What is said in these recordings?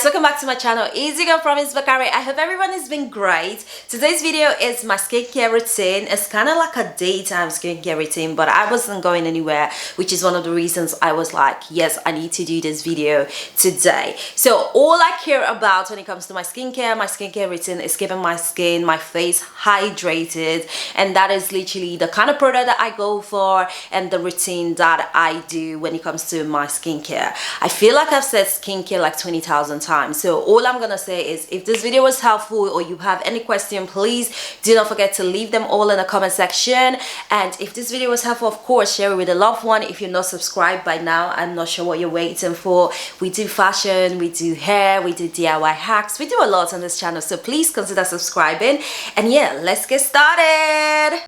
welcome back to my channel. It's your girl from Votary. I hope everyone has been great. Today's video is my skincare routine. It's kind of like a daytime skincare routine, but I wasn't going anywhere, which is one of the reasons I was like, yes, I need to do this video today. So all I care about when it comes to my skincare routine is keeping my skin, my face hydrated, and that is literally the kind of product that I go for and the routine that I do when it comes to my skincare. I feel like I've said skincare like 20,000 times, so all I'm gonna say is if this video was helpful or you have any question, please do not forget to leave them all in the comment section. And if this video was helpful, of course, share it with a loved one. If you're not subscribed by now, I'm not sure what you're waiting for. We do fashion, we do hair, we do DIY hacks, we do a lot on this channel, so please consider subscribing. And yeah, let's get started.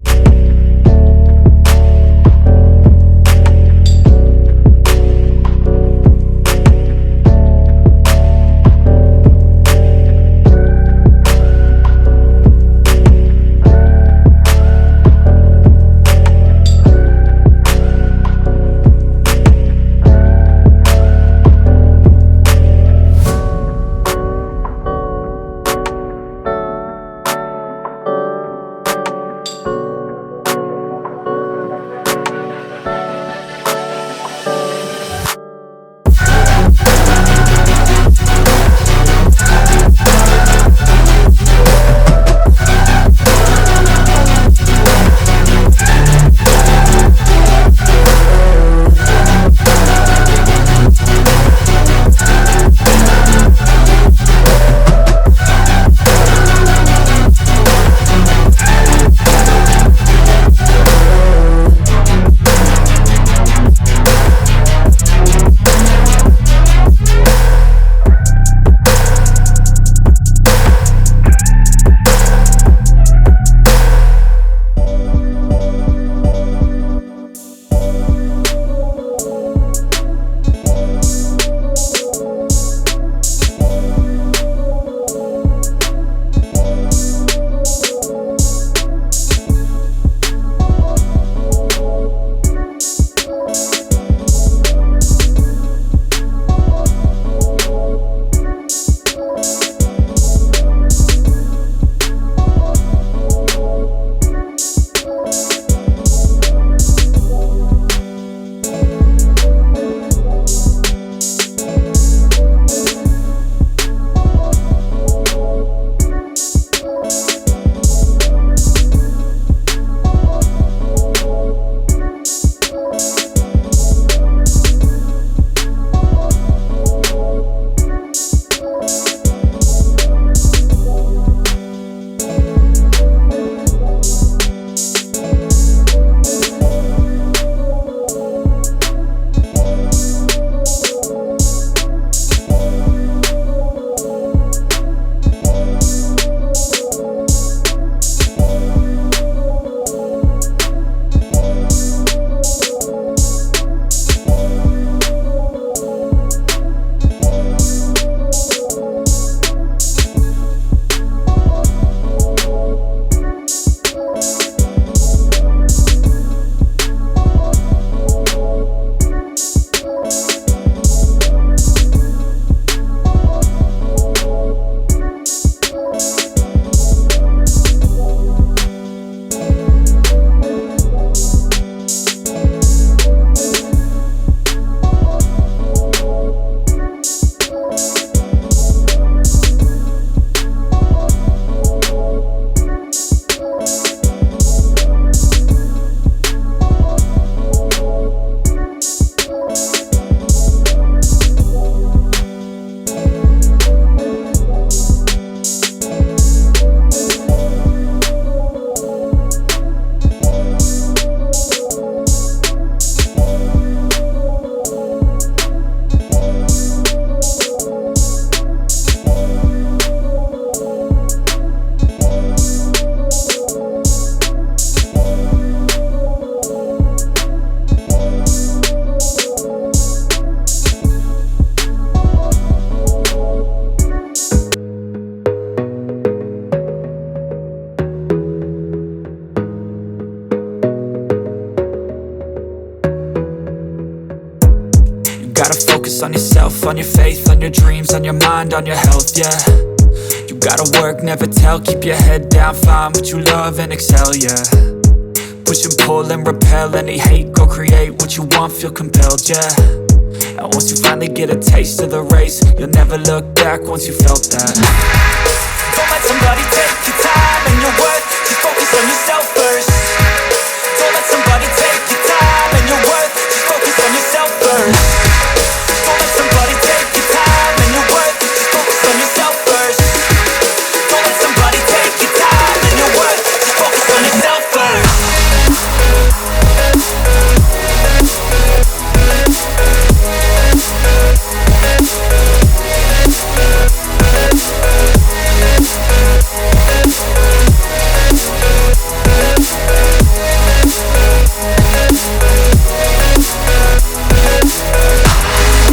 on your faith, on your dreams, on your mind, on your health, yeah. You gotta work, never tell, keep your head down, find what you love and excel, yeah. Push and pull and repel any hate, go create what you want, feel compelled, yeah. And once you finally get a taste of the race, you'll never look back once you felt that. Don't let somebody take your time and your worth, just focus on yourself.